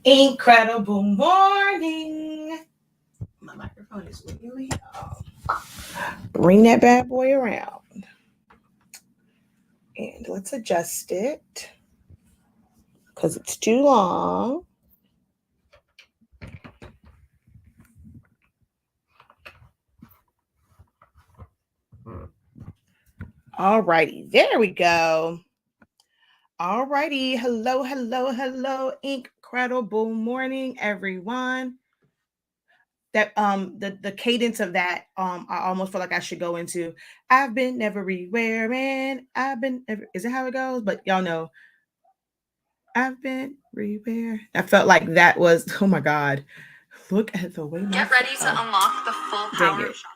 Incredible morning. My microphone is really bring that bad boy around. And let's adjust it because it's too long. Alrighty, there we go. Alrighty, hello, incredible morning, everyone. That the cadence of that I almost feel like I should go into. I've been everywhere, man. Is it how it goes? But y'all know I've been everywhere. I felt like that was, oh my God. Look at the way my Get ready to unlock the full power of shopping.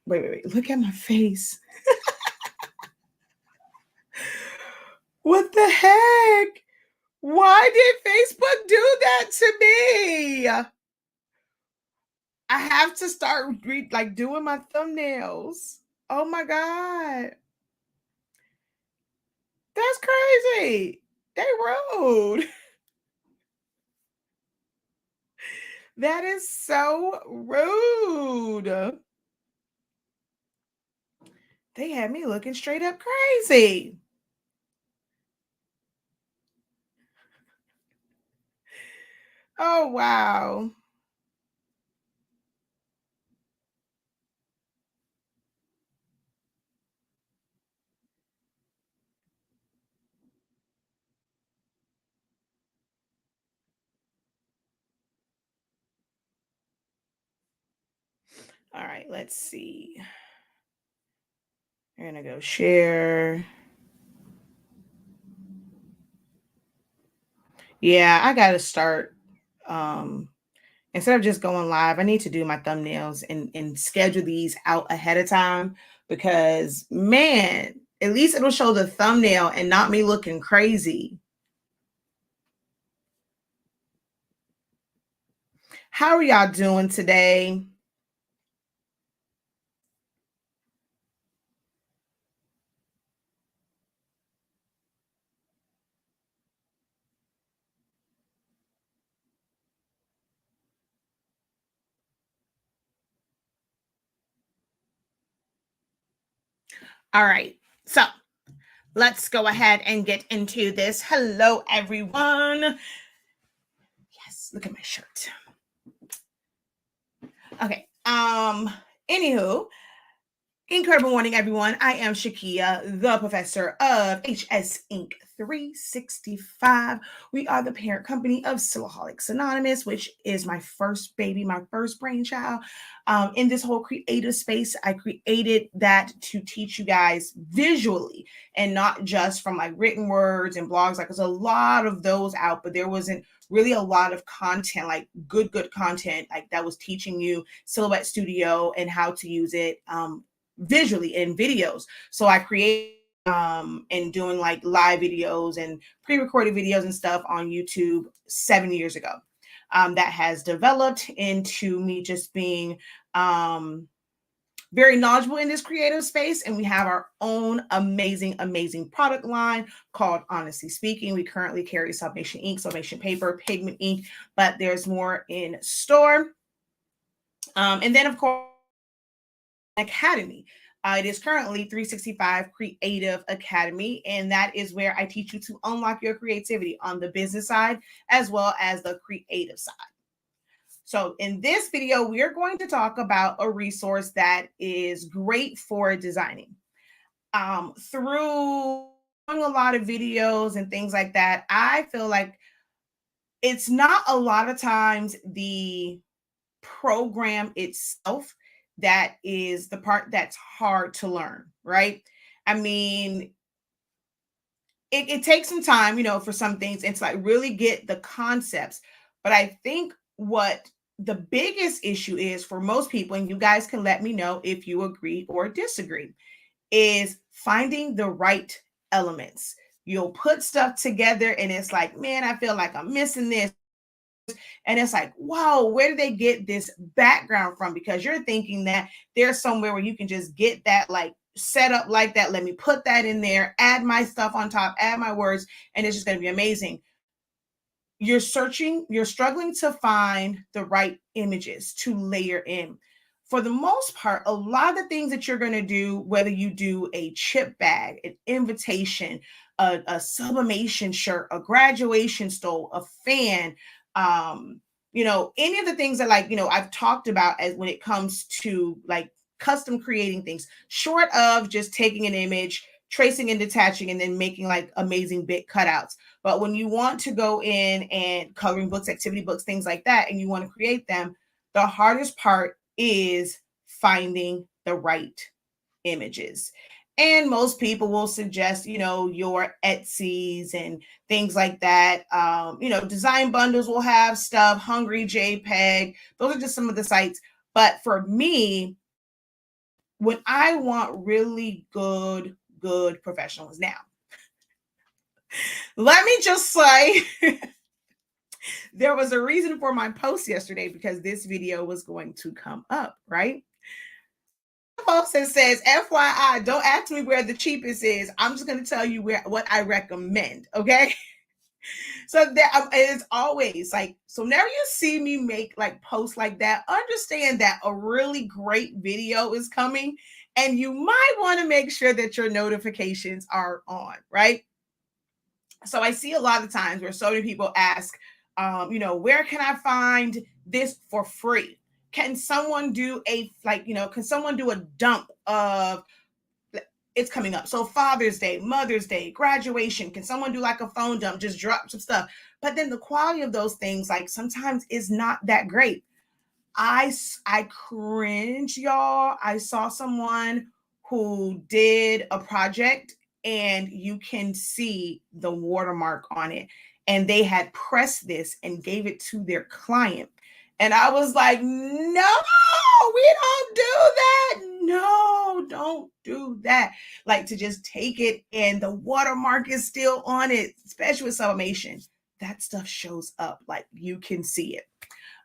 Wait. Look at my face. What the heck? Why did Facebook do that to me? I have to start doing my thumbnails. Oh my God. That's crazy. They rude. That is so rude. They had me looking straight up crazy. Oh, wow. All right, let's see. We're going to go share. Yeah, I got to start. Instead of just going live, I need to do my thumbnails and schedule these out ahead of time because, man, at least it'll show the thumbnail and not me looking crazy. How are y'all doing today? All right, so let's go ahead and get into this. Hello, everyone. Yes, look at my shirt. Okay. Anywho, incredible morning, everyone. I am Shakia, the professor of HS Inc. 365. We are the parent company of Silaholics Anonymous, which is my first baby, my first brainchild. In this whole creative space, I created that to teach you guys visually and not just from like written words and blogs. Like there's a lot of those out, but there wasn't really a lot of content, like good content, like that was teaching you Silhouette Studio and how to use it visually in videos. So I created and doing like live videos and pre-recorded videos and stuff on YouTube 7 years ago. That has developed into me just being very knowledgeable in this creative space. And we have our own amazing product line called Honestly Speaking. We currently carry Salvation ink, Salvation paper, pigment ink, but there's more in store. And then of course, Academy. It is currently 365 Creative Academy, and that is where I teach you to unlock your creativity on the business side as well as the creative side. So in this video, we are going to talk about a resource that is great for designing. Through a lot of videos and things like that, I feel like it's not a lot of times the program itself that is the part that's hard to learn, right? I mean, it takes some time, for some things and to like really get the concepts. But I think what the biggest issue is for most people, and you guys can let me know if you agree or disagree, is finding the right elements. You'll put stuff together and it's like, man, I feel like I'm missing this. And it's like, wow, where did they get this background from? Because you're thinking that there's somewhere where you can just get that like set up like that. Let me put that in there, add my stuff on top, add my words, and it's just going to be amazing. you're struggling to find the right images to layer in. For the most part, a lot of the things that you're going to do, whether you do a chip bag, an invitation, a sublimation shirt, a graduation stole, a fan, any of the things that I've talked about as when it comes to like custom creating things, short of just taking an image, tracing and detaching, and then making like amazing big cutouts. But when you want to go in and coloring books, activity books, things like that, and you want to create them, the hardest part is finding the right images. And most people will suggest, your Etsy's and things like that. Design bundles will have stuff, Hungry JPEG. Those are just some of the sites. But for me, when I want really good professionals now, let me just say, there was a reason for my post yesterday because this video was going to come up, right? Post that says, FYI, don't ask me where the cheapest is. I'm just going to tell you what I recommend, okay? So that is always like, so whenever you see me make like posts like that, understand that a really great video is coming and you might want to make sure that your notifications are on, right? So I see a lot of times where so many people ask, where can I find this for free? Can someone do can someone do a dump of, it's coming up. So Father's Day, Mother's Day, graduation. Can someone do like a phone dump, just drop some stuff? But then the quality of those things, like sometimes is not that great. I cringe, y'all. I saw someone who did a project and you can see the watermark on it. And they had pressed this and gave it to their client. And I was like, no, we don't do that. No, don't do that. Like to just take it and the watermark is still on it, especially with sublimation. That stuff shows up, like you can see it.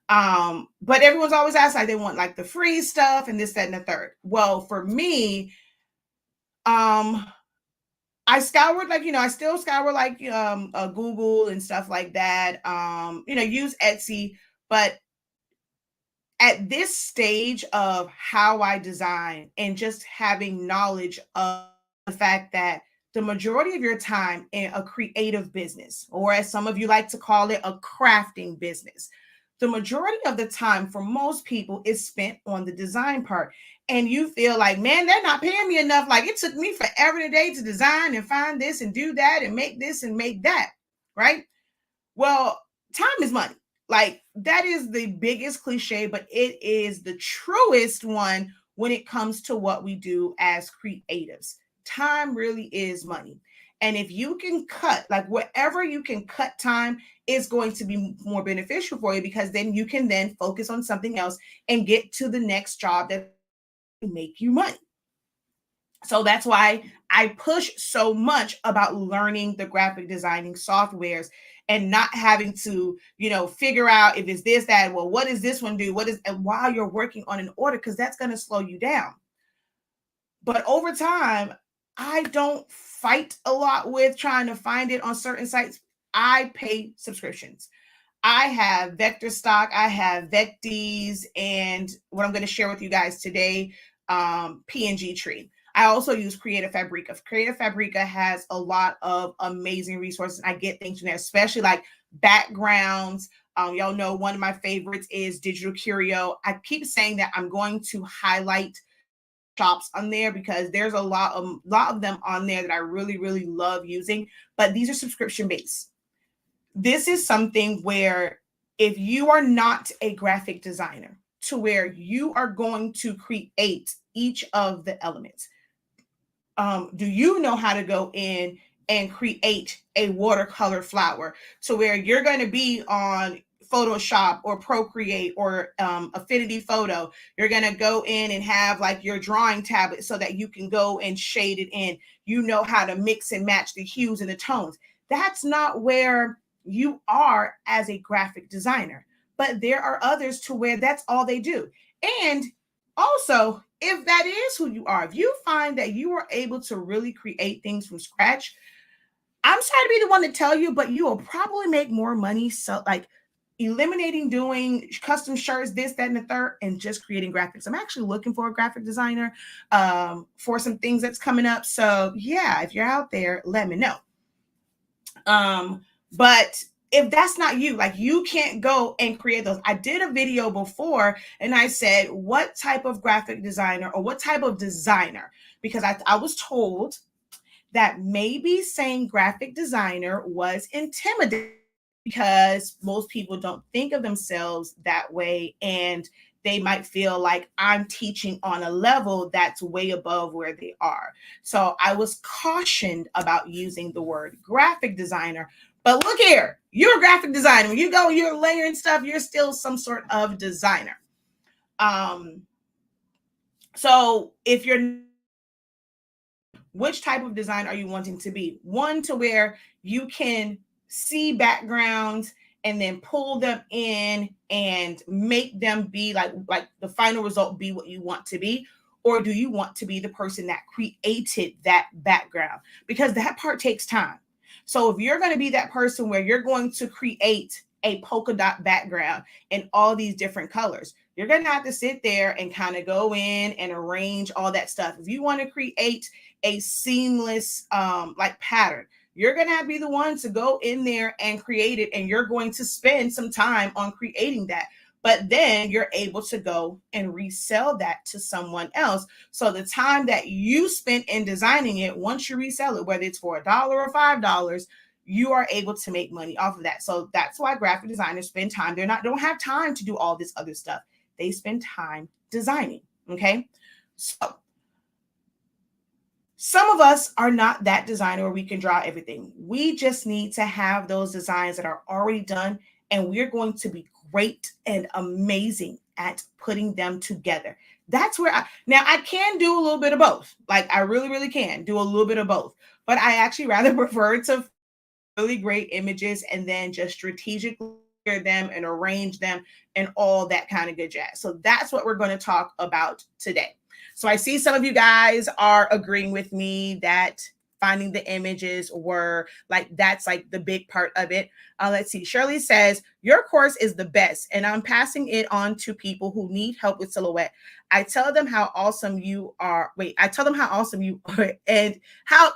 But everyone's always asked, like they want like the free stuff and this, that, and the third. Well, for me, I scoured I still scour like Google and stuff like that. Use Etsy, but at this stage of how I design and just having knowledge of the fact that the majority of your time in a creative business, or as some of you like to call it, a crafting business, the majority of the time for most people is spent on the design part. And you feel like, man, they're not paying me enough. Like it took me forever today to design and find this and do that and make this and make that, right? Well, time is money. Like that is the biggest cliche, but it is the truest one when it comes to what we do as creatives. Time really is money. And if you can cut, like wherever you can cut time is going to be more beneficial for you, because then you can then focus on something else and get to the next job that make you money. So that's why I push so much about learning the graphic designing softwares and not having to, figure out if it's this, that, well, what does this one do? And while you're working on an order, because that's going to slow you down. But over time, I don't fight a lot with trying to find it on certain sites. I pay subscriptions. I have Vector Stock, I have Vectees, and what I'm going to share with you guys today, PNG Tree. I also use Creative Fabrica. Creative Fabrica has a lot of amazing resources. I get things from there, especially like backgrounds. Y'all know one of my favorites is Digital Curio. I keep saying that I'm going to highlight shops on there because there's a lot of them on there that I really, really love using, but these are subscription based. This is something where if you are not a graphic designer to where you are going to create each of the elements, do you know how to go in and create a watercolor flower to where you're going to be on Photoshop or Procreate or Affinity Photo? You're going to go in and have like your drawing tablet so that you can go and shade it in. You know how to mix and match the hues and the tones. That's not where you are as a graphic designer, but there are others to where that's all they do. And also, if that is who you are, if you find that you are able to really create things from scratch, I'm sorry to be the one to tell you, but you will probably make more money like eliminating doing custom shirts, this, that, and the third, and just creating graphics. I'm actually looking for a graphic designer for some things that's coming up. So yeah, if you're out there, let me know. But if that's not you, like you can't go and create those. I did a video before and I said, what type of graphic designer or what type of designer? Because I was told that maybe saying graphic designer was intimidating because most people don't think of themselves that way, and they might feel like I'm teaching on a level that's way above where they are. So I was cautioned about using the word graphic designer. But look here, you're a graphic designer. When you go, you're layering stuff, you're still some sort of designer. So if you're, which type of design are you wanting to be? One to where you can see backgrounds and then pull them in and make them be like the final result be what you want to be? Or do you want to be the person that created that background? Because that part takes time. So if you're going to be that person where you're going to create a polka dot background in all these different colors, you're going to have to sit there and kind of go in and arrange all that stuff. If you want to create a seamless like pattern, you're going to have to be the one to go in there and create it, and you're going to spend some time on creating that. But then you're able to go and resell that to someone else. So the time that you spent in designing it, once you resell it, whether it's for $1 or $5, you are able to make money off of that. So that's why graphic designers spend time. Don't have time to do all this other stuff. They spend time designing. Okay. So some of us are not that designer where we can draw everything. We just need to have those designs that are already done, and we're going to be great and amazing at putting them together. That's where I can do a little bit of both. Like I really, really can do a little bit of both, but I actually rather prefer to really great images and then just strategically them and arrange them and all that kind of good jazz. So that's what we're going to talk about today. So I see some of you guys are agreeing with me that finding the images were like, that's like the big part of it. Let's see. Shirley says, your course is the best, and I'm passing it on to people who need help with silhouette. I tell them how awesome you are. I tell them how awesome you are and how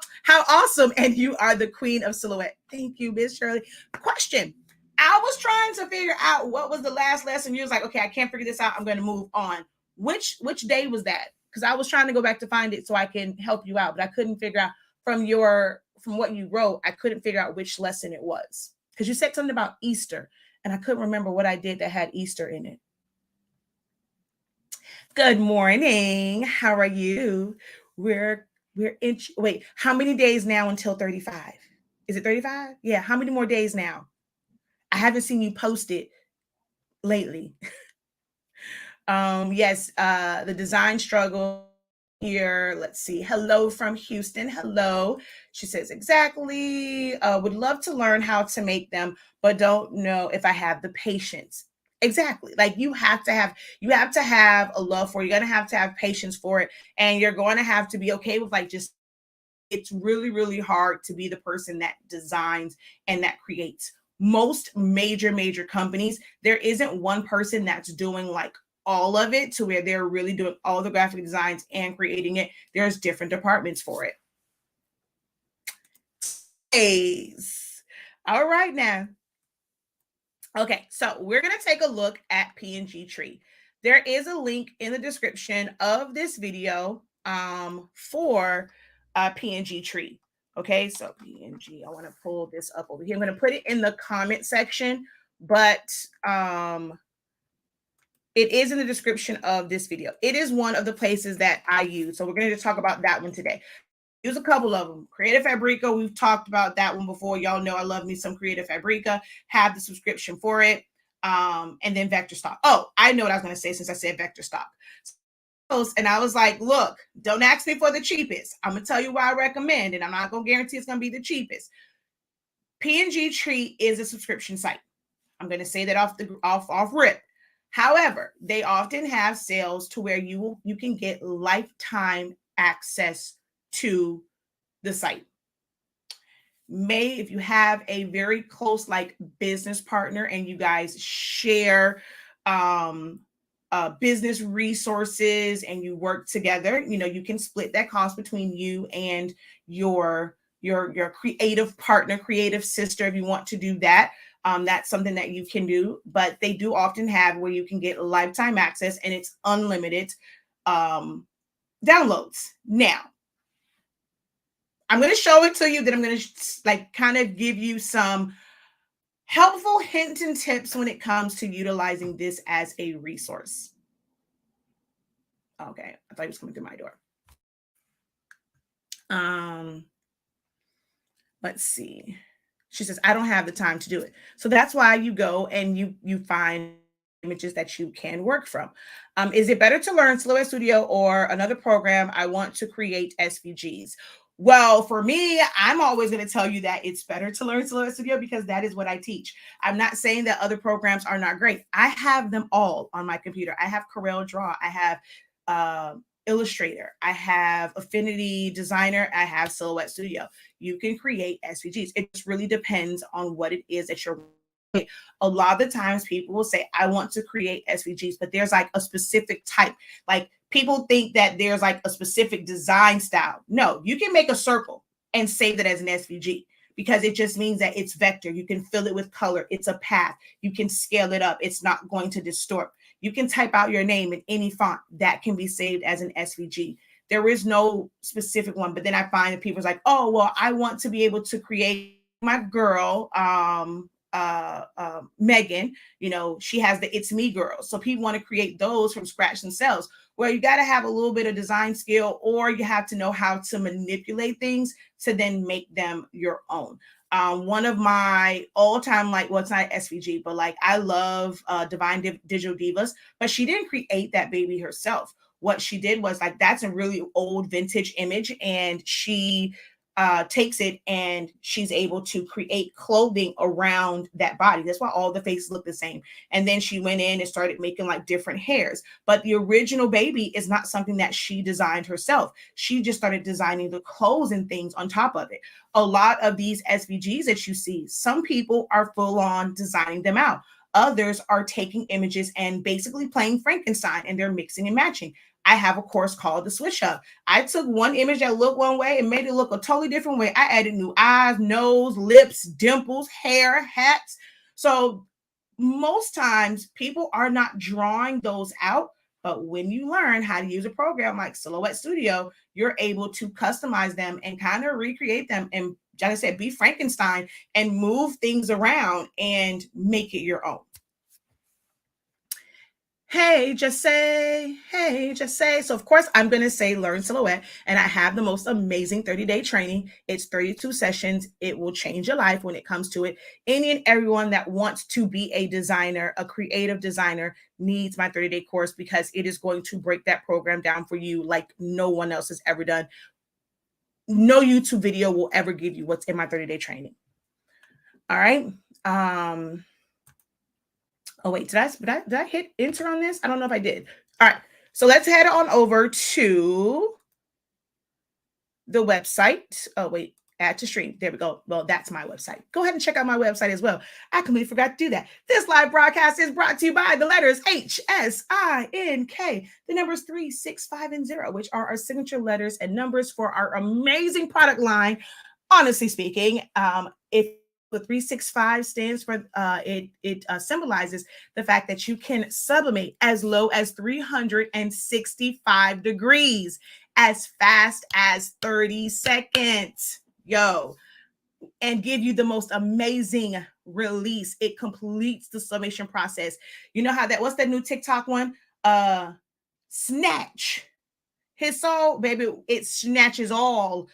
awesome, and you are the queen of silhouette. Thank you, Miss Shirley. Question. I was trying to figure out what was the last lesson. You was like, okay, I can't figure this out. I'm going to move on. Which day was that? Because I was trying to go back to find it so I can help you out, but I couldn't figure out from what you wrote. I couldn't figure out which lesson it was, because you said something about Easter, and I couldn't remember what I did that had Easter in it. Good morning. How are you? We're in. Wait, how many days now until 35? Is it 35? Yeah. How many more days now? I haven't seen you post it lately. Yes, the design struggle here. Let's see. Hello from Houston. Hello. She says, exactly. Would love to learn how to make them, but don't know if I have the patience. Exactly. Like you have to have a love for it. You're going to have patience for it. And you're going to have to be okay with like just, it's really, really hard to be the person that designs and that creates. Most major companies, there isn't one person that's doing like all of it to where they're really doing all the graphic designs and creating it. There's different departments for it. All right now. Okay, so we're going to take a look at PNG tree. There is a link in the description of this video for PNG tree. Okay, so PNG, I want to pull this up over here. I'm going to put it in the comment section, but it is in the description of this video. It is one of the places that I use. So we're going to talk about that one today. Use a couple of them. Creative Fabrica, we've talked about that one before. Y'all know I love me some Creative Fabrica. Have the subscription for it. And then Vector Stock. Oh, I know what I was going to say since I said Vector Stock. And I was like, look, don't ask me for the cheapest. I'm going to tell you why I recommend, and I'm not going to guarantee it's going to be the cheapest. PNG Tree is a subscription site. I'm going to say that off rip. However, they often have sales to where you can get lifetime access to the site. If you have a very close like business partner and you guys share business resources and you work together, you can split that cost between you and your creative partner, creative sister, if you want to do that. That's something that you can do, but they do often have where you can get lifetime access and it's unlimited downloads. Now, I'm going to show it to you, then I'm going to like kind of give you some helpful hints and tips when it comes to utilizing this as a resource. Okay, I thought he was coming through my door. Let's see. She says, I don't have the time to do it. So that's why you go and you find images that you can work from. Is it better to learn Silhouette Studio or another program? I want to create SVGs. Well, for me, I'm always going to tell you that it's better to learn Silhouette Studio because that is what I teach. I'm not saying that other programs are not great. I have them all on my computer. I have Corel Draw. I have Illustrator. I have Affinity Designer. I have Silhouette Studio. You can create SVGs. It just really depends on what it is that you're. A lot of the times people will say, I want to create SVGs, but there's like a specific type. Like people think that there's like a specific design style. No, you can make a circle and save it as an SVG because it just means that it's vector. You can fill it with color. It's a path. You can scale it up. It's not going to distort. You can type out your name in any font that can be saved as an SVG. There is no specific one, but then I find that people's like, oh, well, I want to be able to create my girl, Megan, she has the It's Me girl. So people want to create those from scratch themselves. Well, you got to have a little bit of design skill, or you have to know how to manipulate things to then make them your own. One of my all-time, it's not SVG, but I love Divine Digital Divas, but she didn't create that baby herself. What she did was that's a really old vintage image, and she takes it and she's able to create clothing around that body. That's why all the faces look the same. And then she went in and started making different hairs. But the original baby is not something that she designed herself. She just started designing the clothes and things on top of it. A lot of these SVGs that you see, some people are full on designing them out. Others are taking images and basically playing Frankenstein, and they're mixing and matching. I have a course called the Switch Up. I took one image that looked one way and made it look a totally different way. I added new eyes, nose, lips, dimples, hair, hats. So most times people are not drawing those out, but when you learn how to use a program like Silhouette Studio, you're able to customize them and kind of recreate them and, like I said, be Frankenstein and move things around and make it your own. Hey, just say. So of course I'm going to say learn Silhouette, and I have the most amazing 30-day training. It's 32 sessions. It will change your life when it comes to it. Any and everyone that wants to be a designer, a creative designer, needs my 30-day course because it is going to break that program down for you like no one else has ever done. No YouTube video will ever give you what's in my 30-day training. All right. Oh, wait, did I hit enter on this? I don't know if I did. All right, so let's head on over to the website. Oh, wait, add to stream. There we go. Well, that's my website. Go ahead and check out my website as well. I completely forgot to do that. This live broadcast is brought to you by the letters HSINK, the numbers 3, 6, 5, and 0, which are our signature letters and numbers for our amazing product line. Honestly speaking, if the 365 stands for it symbolizes the fact that you can sublimate as low as 365 degrees as fast as 30 seconds, and give you the most amazing release. It completes the sublimation process. You know how what's that new TikTok one? Snatch. His soul, baby, it snatches all.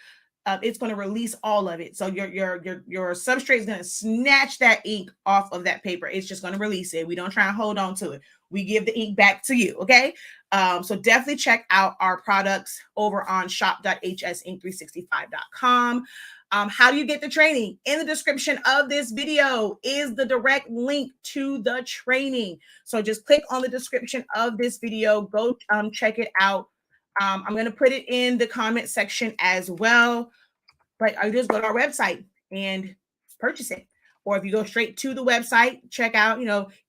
It's going to release all of it. So your substrate is going to snatch that ink off of that paper. It's just going to release it. We don't try and hold on to it. We give the ink back to you. Okay. So definitely check out our products over on shop.hsink365.com. How do you get the training? In the description of this video is the direct link to the training. So just click on the description of this video. Go check it out. I'm going to put it in the comment section as well. But I just go to our website. and purchase it. Or if you go straight to the website, check out,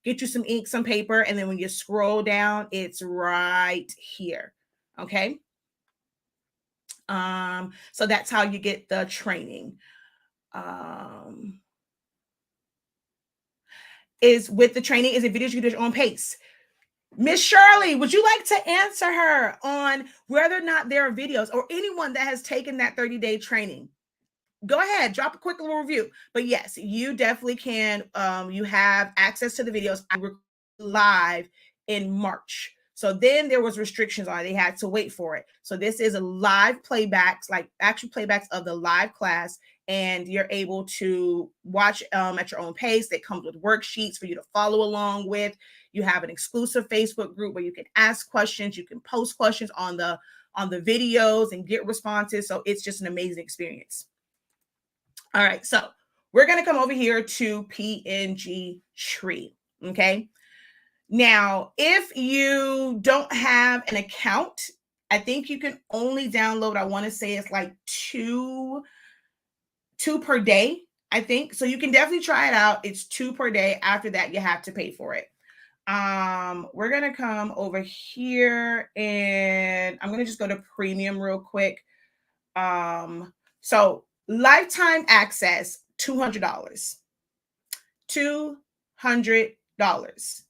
get you some ink, some paper, and then when you scroll down, it's right here. Okay. So that's how you get the training. Is with the training is a videos you do at your own pace. Miss Shirley, would you like to answer her on whether or not there are videos, or anyone that has taken that 30-day training? Go ahead, drop a quick little review. But yes, you definitely can. You have access to the videos. I recorded live in March. So then there was restrictions on it. They had to wait for it. So this is a live playbacks, like actual playbacks of the live class, and you're able to watch at your own pace. It comes with worksheets for you to follow along with. You have an exclusive Facebook group where you can ask questions. You can post questions on the videos and get responses. So it's just an amazing experience. All right, so we're going to come over here to PNG tree, okay? Now, if you don't have an account, I think you can only download, I want to say it's like two per day, I think. So you can definitely try it out. It's 2 per day. After that, you have to pay for it. We're going to come over here and I'm going to just go to premium real quick. So lifetime access, $200. $200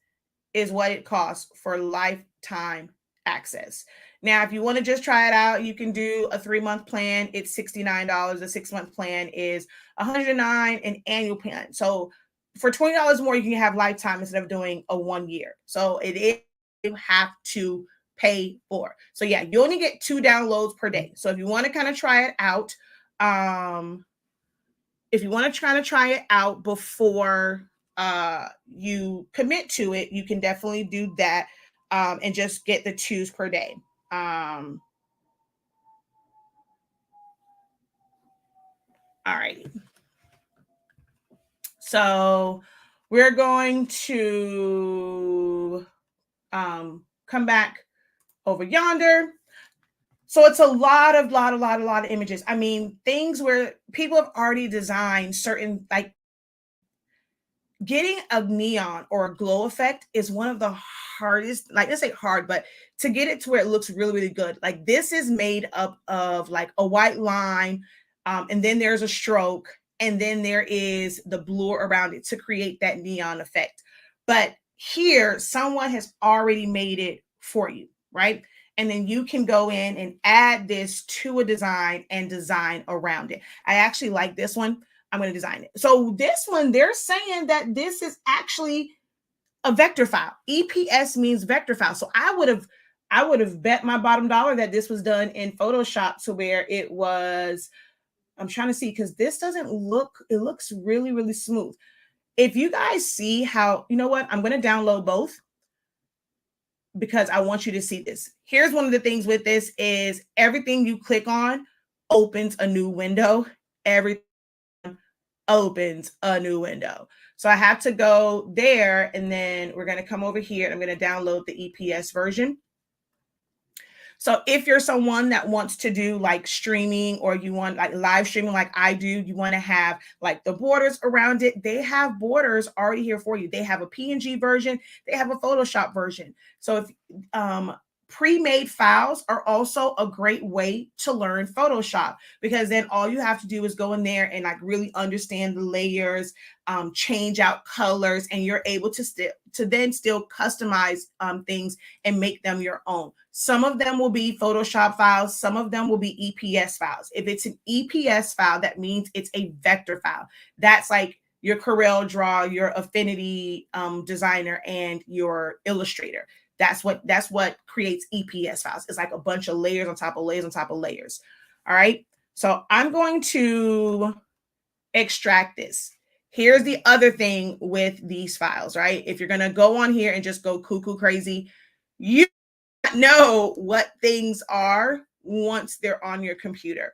is what it costs for lifetime access. Now, if you want to just try it out, you can do a 3-month plan. It's $69. A 6-month plan is $109, an annual plan. So for $20 more, you can have lifetime instead of doing a 1 year. So it is, you have to pay for. So yeah, you only get 2 downloads per day. So if you want to kind of try it out, before you commit to it, you can definitely do that, and just get the 2s per day. All right. So we're going to come back over yonder. So it's a lot of images. I mean, things where people have already designed certain, like getting a neon or a glow effect is one of the hardest, like let's say hard, but to get it to where it looks really, really good. Like this is made up of like a white line, and then there's a stroke, and then there is the blue around it to create that neon effect. But here, someone has already made it for you, right? And then you can go in and add this to a design and design around it. I actually like this one. I'm going to design it. So this one, they're saying that this is actually a vector file. EPS means vector file. So I would have bet my bottom dollar that this was done in Photoshop to where it was. I'm trying to see, because this doesn't look, it looks really, really smooth. If you guys see how, you know what, I'm going to download both because I want you to see this. Here's one of the things with this is everything you click on opens a new window. Everything opens a new window. So I have to go there, and then we're going to come over here and I'm going to download the EPS version. So if you're someone that wants to do like streaming, or you want like live streaming like I do, you want to have like the borders around it, they have borders already here for you. They have a PNG version, they have a Photoshop version. So if pre-made files are also a great way to learn Photoshop, because then all you have to do is go in there and like really understand the layers, change out colors, and you're able to then still customize things and make them your own. Some of them will be Photoshop files, some of them will be EPS files. If it's an EPS file, that means it's a vector file. That's like your Corel Draw, your Affinity Designer, and your Illustrator. That's what creates EPS files. It's like a bunch of layers on top of layers on top of layers. All right. So I'm going to extract this. Here's the other thing with these files, right? If you're going to go on here and just go cuckoo crazy, you know what things are once they're on your computer.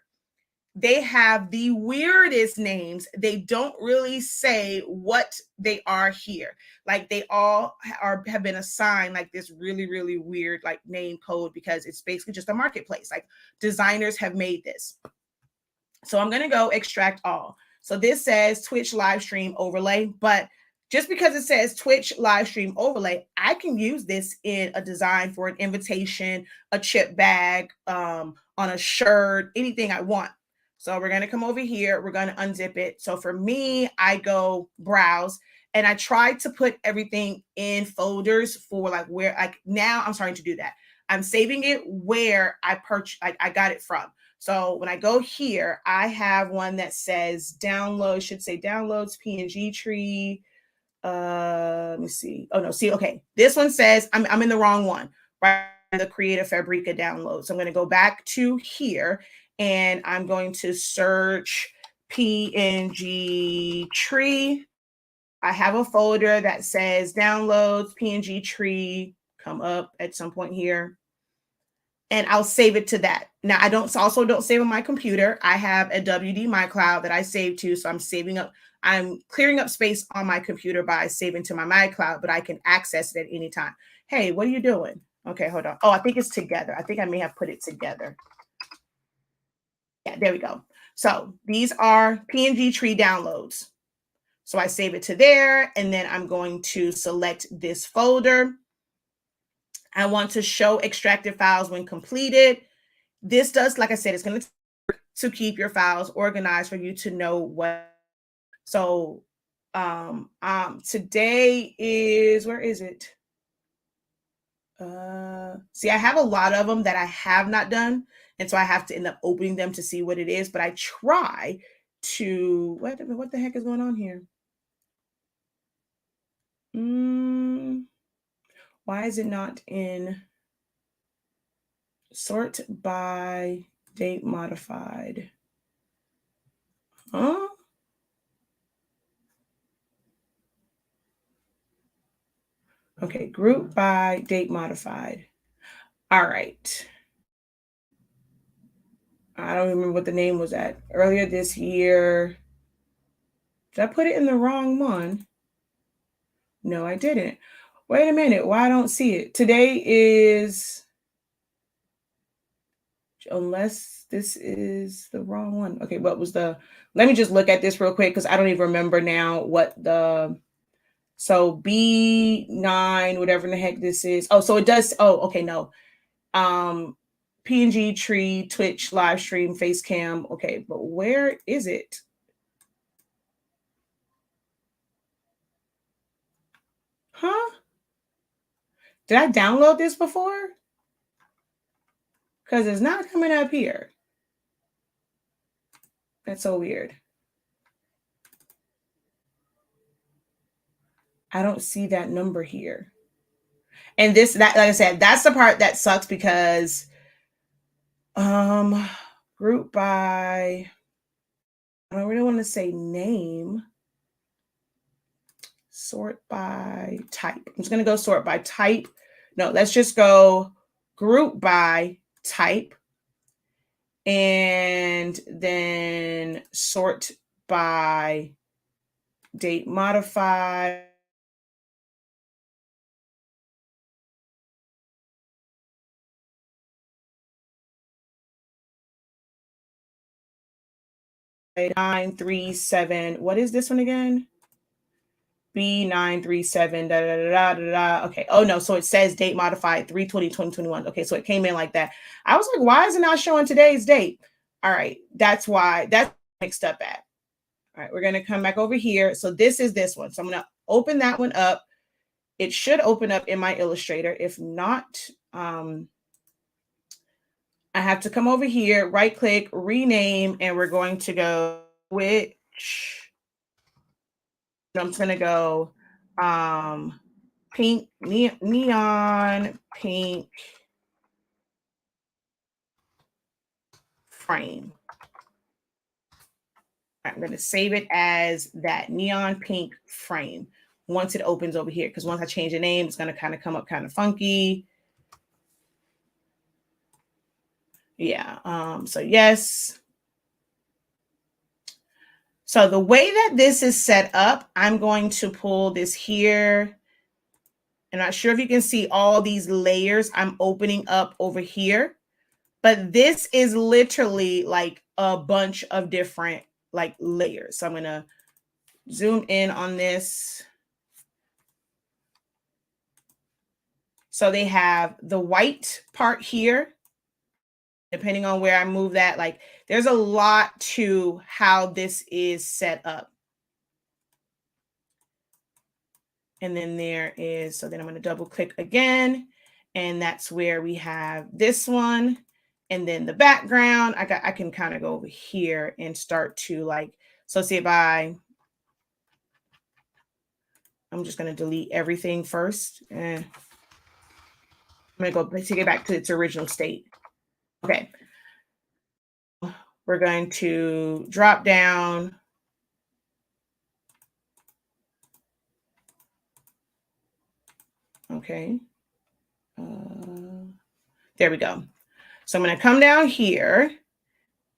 They have the weirdest names. They don't really say what they are here. Like they all have been assigned like this really, really weird like name code, because it's basically just a marketplace. Like designers have made this. So I'm going to go extract all. So this says Twitch live stream overlay, but just because it says Twitch live stream overlay, I can use this in a design for an invitation, a chip bag, on a shirt, anything I want. So we're going to come over here. We're going to unzip it. So for me, I go browse, and I try to put everything in folders for like where, like now I'm starting to do that. I'm saving it where I purchased, like I got it from. So when I go here, I have one that says download, should say downloads PNG tree. Let me see. Oh no, see, okay. This one says I'm in the wrong one, right? The Creative Fabrica download. So I'm going to go back to here, and I'm going to search PNG tree. I have a folder that says downloads PNG tree, come up at some point here, and I'll save it to that. Now I don't save on my computer. I have a WD My Cloud that I save to, so I'm clearing up space on my computer by saving to my MyCloud, but I can access it at any time. Hey, what are you doing? Okay, hold on. Oh, I think it's together. I think I may have put it together. Yeah, there we go. So these are PNG tree downloads. So I save it to there, and then I'm going to select this folder. I want to show extracted files when completed. This does, like I said, it's going to keep your files organized for you to know what. So today is, where is it? See, I have a lot of them that I have not done, and so I have to end up opening them to see what it is, but I try to, what the heck is going on here? Why is it not in sort by date modified? Huh? Okay, group by date modified. All right. I don't remember what the name was at earlier this year. Did I put it in the wrong one? No, I didn't. Wait a minute. Why I don't see it? Today is, unless this is the wrong one. Okay, what was the, let me just look at this real quick because I don't even remember now what the, so B9, whatever the heck this is. Oh, so it does, oh, okay, no. PNG tree, Twitch, live stream, face cam. Okay, but where is it? Huh? Did I download this before? Because it's not coming up here. That's so weird. I don't see that number here. And this, that, like I said, that's the part that sucks because group by, I don't really want to say name. Sort by type. I'm just going to go sort by type. No, let's just go group by type, and then sort by date modified. B937. What is this one again? B937. Da, da, da, da, da. Okay. Oh no. So it says date modified 3/20/2021. Okay. So it came in like that. I was like, why is it not showing today's date? All right. That's why that's mixed up at. All right. We're going to come back over here. So this is this one. So I'm going to open that one up. It should open up in my Illustrator. If not, I have to come over here, right click, rename, and we're going to go which. I'm just going to go pink, neon pink frame. I'm going to save it as that neon pink frame once it opens over here, because once I change the name, it's going to kind of come up kind of funky. Yeah. So yes. So the way that this is set up, I'm going to pull this here. I'm not sure if you can see all these layers I'm opening up over here, but this is literally like a bunch of different like layers. So I'm going to zoom in on this. So they have the white part here. Depending on where I move that, like there's a lot to how this is set up. And then there is, so then I'm going to double click again. And that's where we have this one. And then the background, I can kind of go over here and start to like, so see if I'm just going to delete everything first. And I'm going to go take it back to its original state. Okay. We're going to drop down. Okay. There we go. So I'm going to come down here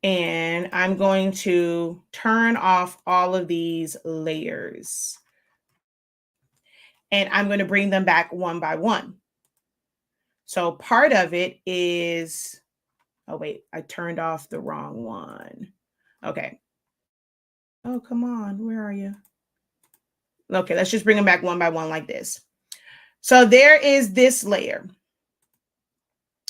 and I'm going to turn off all of these layers. And I'm going to bring them back one by one. So part of it is, oh wait, I turned off the wrong one. Okay. Oh, come on. Where are you? Okay, let's just bring them back one by one like this. So there is this layer.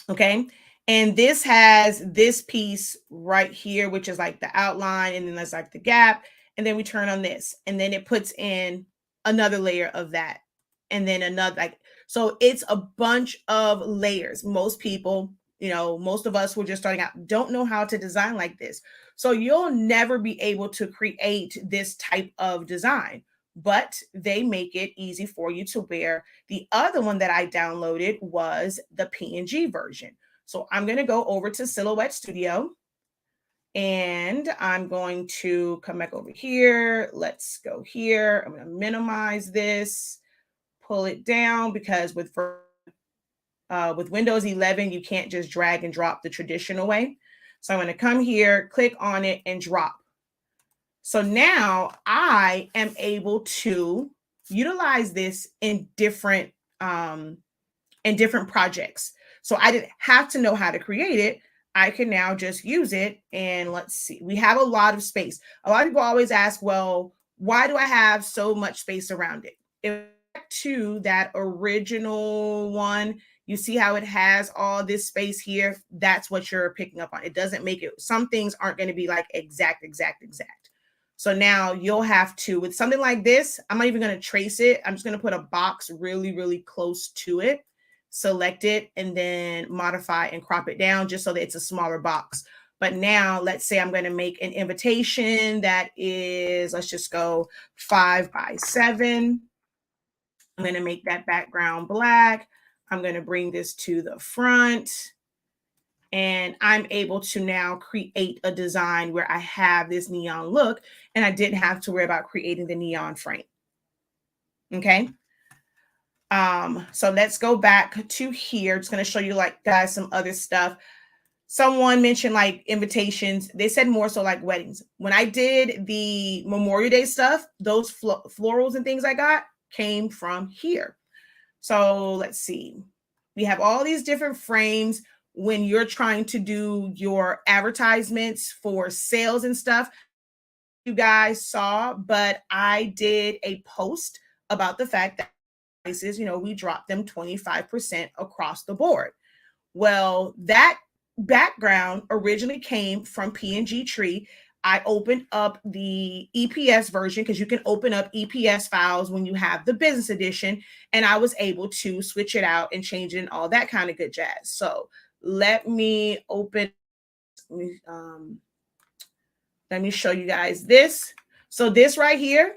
Okay. And this has this piece right here, which is like the outline. And then there's like the gap. And then we turn on this. And then it puts in another layer of that. And then another, like, so it's a bunch of layers. Most people, you know, most of us who are just starting out don't know how to design like this. So you'll never be able to create this type of design, but they make it easy for you to wear. The other one that I downloaded was the PNG version. So I'm going to go over to Silhouette Studio and I'm going to come back over here. Let's go here. I'm going to minimize this, pull it down, because with Windows 11, you can't just drag and drop the traditional way. So I'm going to come here, click on it and drop. So now I am able to utilize this in different projects. So I didn't have to know how to create it. I can now just use it. And let's see, we have a lot of space. A lot of people always ask, well, why do I have so much space around it? Back to that original one, you see how it has all this space here? That's what you're picking up on. It doesn't make it, some things aren't going to be like exact. So now you'll have to, with something like this, I'm not even going to trace it. I'm just going to put a box really, really close to it, select it, and then modify and crop it down just so that it's a smaller box. But now let's say I'm going to make an invitation that is, let's just go 5 by 7. I'm going to make that background black. I'm going to bring this to the front. And I'm able to now create a design where I have this neon look and I didn't have to worry about creating the neon frame. Okay. So let's go back to here. Just going to show you like guys some other stuff. Someone mentioned like invitations. They said more so like weddings. When I did the Memorial Day stuff, those florals and things I got came from here. So let's see. We have all these different frames. When you're trying to do your advertisements for sales and stuff, you guys saw, but I did a post about the fact that prices, you know, we dropped them 25% across the board. Well, that background originally came from PNG Tree. I opened up the EPS version because you can open up EPS files when you have the business edition, and I was able to switch it out and change it and all that kind of good jazz. So let me open, let me show you guys this. So this right here,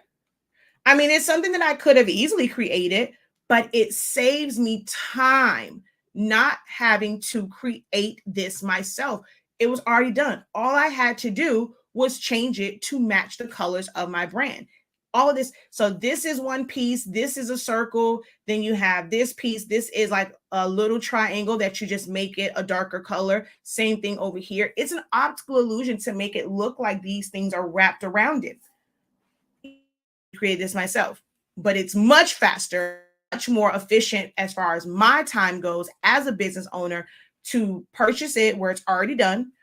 I mean, it's something that I could have easily created, but it saves me time not having to create this myself. It was already done. All I had to do was change it to match the colors of my brand. All of this. So this is one piece. This is a circle. Then you have this piece. This is like a little triangle that you just make it a darker color. Same thing over here. It's an optical illusion to make it look like these things are wrapped around it. I created this myself, but it's much faster, much more efficient as far as my time goes as a business owner to purchase it where it's already done.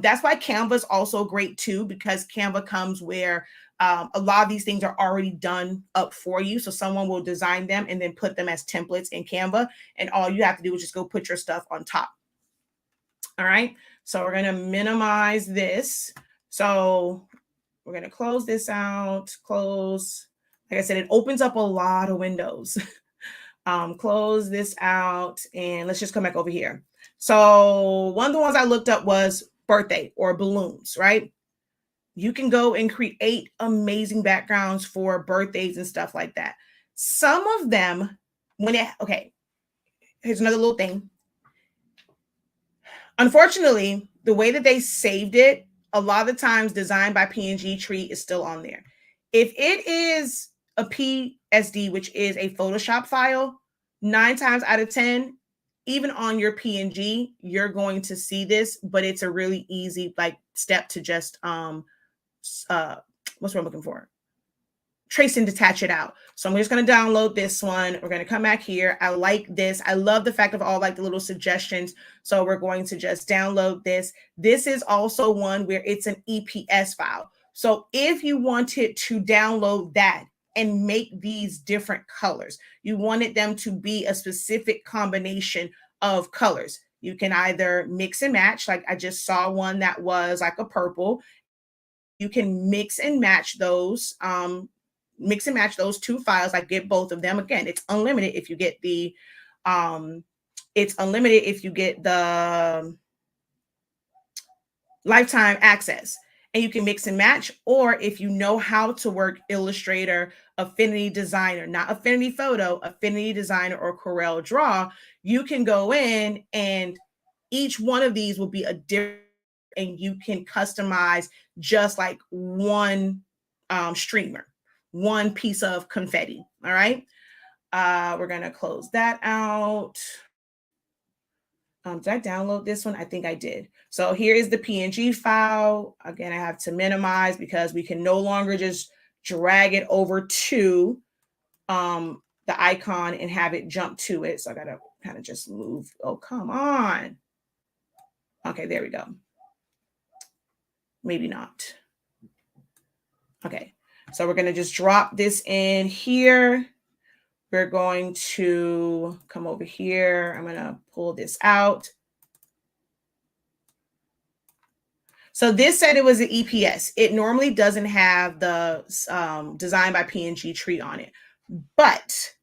That's why Canva is also great too, because Canva comes where a lot of these things are already done up for you. So someone will design them and then put them as templates in Canva. And all you have to do is just go put your stuff on top. All right. So we're going to minimize this. So we're going to close this out, close. Like I said, it opens up a lot of windows. Close this out and let's just come back over here. So one of the ones I looked up was birthday or balloons, right? You can go and create amazing backgrounds for birthdays and stuff like that. Some of them, okay, here's another little thing. Unfortunately, the way that they saved it, a lot of the times designed by PNG tree is still on there. If it is a PSD, which is a Photoshop file, 9 times out of 10, even on your PNG, you're going to see this, but it's a really easy like step to just what's what I'm looking for? Trace and detach it out. So I'm just going to download this one. We're going to come back here. I like this. I love the fact of all like the little suggestions. So we're going to just download this. This is also one where it's an EPS file. So if you wanted to download that and make these different colors, you wanted them to be a specific combination of colors, you can either mix and match. Like I just saw one that was like a purple. You can mix and match those two files, like get both of them. Again, it's unlimited if you get the lifetime access, and you can mix and match. Or if you know how to work Illustrator, Affinity Designer, not Affinity Photo, Affinity Designer or Corel Draw, you can go in and each one of these will be a different, and you can customize just like one streamer, one piece of confetti. All right. We're going to close that out. Did I download this one? I think I did. So here is the PNG file. Again, I have to minimize because we can no longer just drag it over to the icon and have it jump to it. So I got to kind of just move. Oh, come on. Okay, there we go. Maybe not. Okay, so we're going to just drop this in here. We're going to come over here. I'm going to pull this out. So this said it was an EPS. It normally doesn't have the design by PNG tree on it. But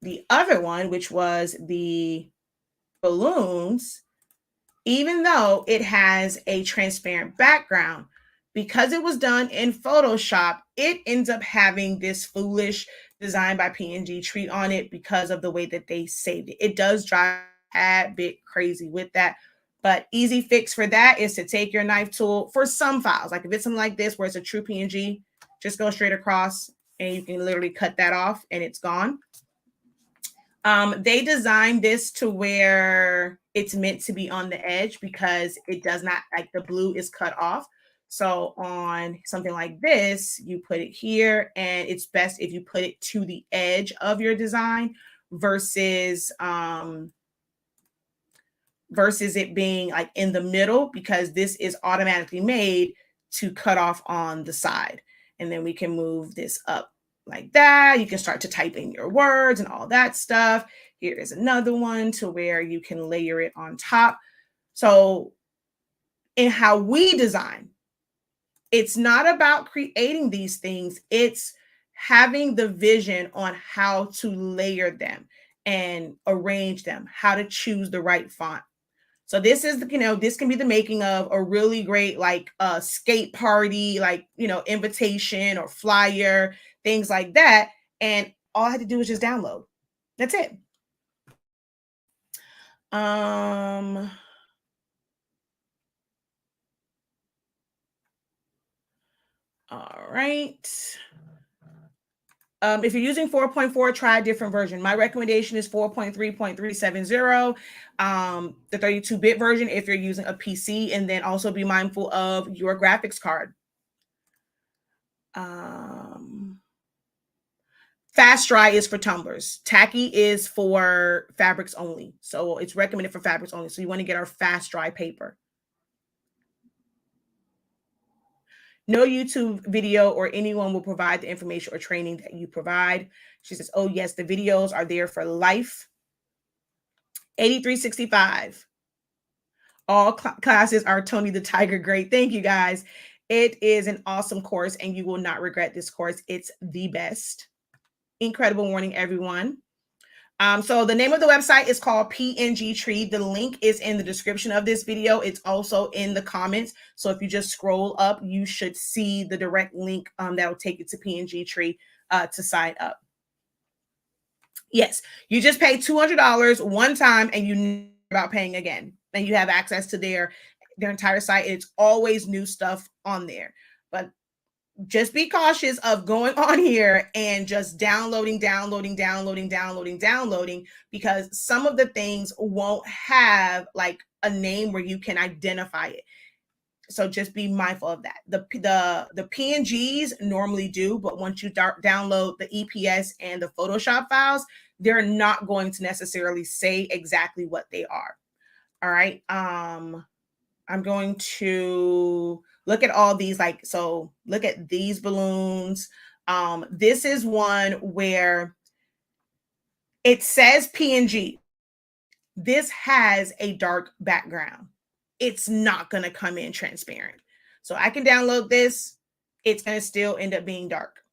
the other one, which was the balloons, even though it has a transparent background, because it was done in Photoshop, it ends up having this foolish design by PNG tree on it because of the way that they saved it. It does drive a bit crazy with that, but easy fix for that is to take your knife tool for some files. Like if it's something like this where it's a true PNG, just go straight across and you can literally cut that off and it's gone. They designed this to where it's meant to be on the edge because it does not, like the blue is cut off. So on something like this, you put it here, and it's best if you put it to the edge of your design versus it being like in the middle, because this is automatically made to cut off on the side. And then we can move this up like that. You can start to type in your words and all that stuff. Here is another one to where you can layer it on top. So in how we design, it's not about creating these things. It's having the vision on how to layer them and arrange them, how to choose the right font. So this is, this can be the making of a really great, like a skate party, like, invitation or flyer, things like that. And all I had to do was just download. That's it. All right. If you're using 4.4, try a different version. My recommendation is 4.3.370, the 32-bit version if you're using a PC, and then also be mindful of your graphics card. Fast dry is for tumblers. Tacky is for fabrics only. So it's recommended for fabrics only. So you want to get our fast dry paper. No YouTube video or anyone will provide the information or training that you provide. She says, oh yes, the videos are there for life. 8365. All classes are Tony the Tiger great. Thank you guys. It is an awesome course and you will not regret this course. It's the best. Incredible morning, everyone. So the name of the website is called PNG Tree. The link is in the description of this video. It's also in the comments. So if you just scroll up, you should see the direct link that will take you to PNG Tree to sign up. Yes, you just pay $200 one time and you know about paying again. And you have access to their entire site. It's always new stuff on there. But just be cautious of going on here and just downloading, because some of the things won't have like a name where you can identify it. So just be mindful of that. The PNGs normally do, but once you download the EPS and the Photoshop files, they're not going to necessarily say exactly what they are. All right. I'm going to look at all these, like, so look at these balloons. This is one where it says PNG. This has a dark background. It's not going to come in transparent. So I can download this. It's going to still end up being dark.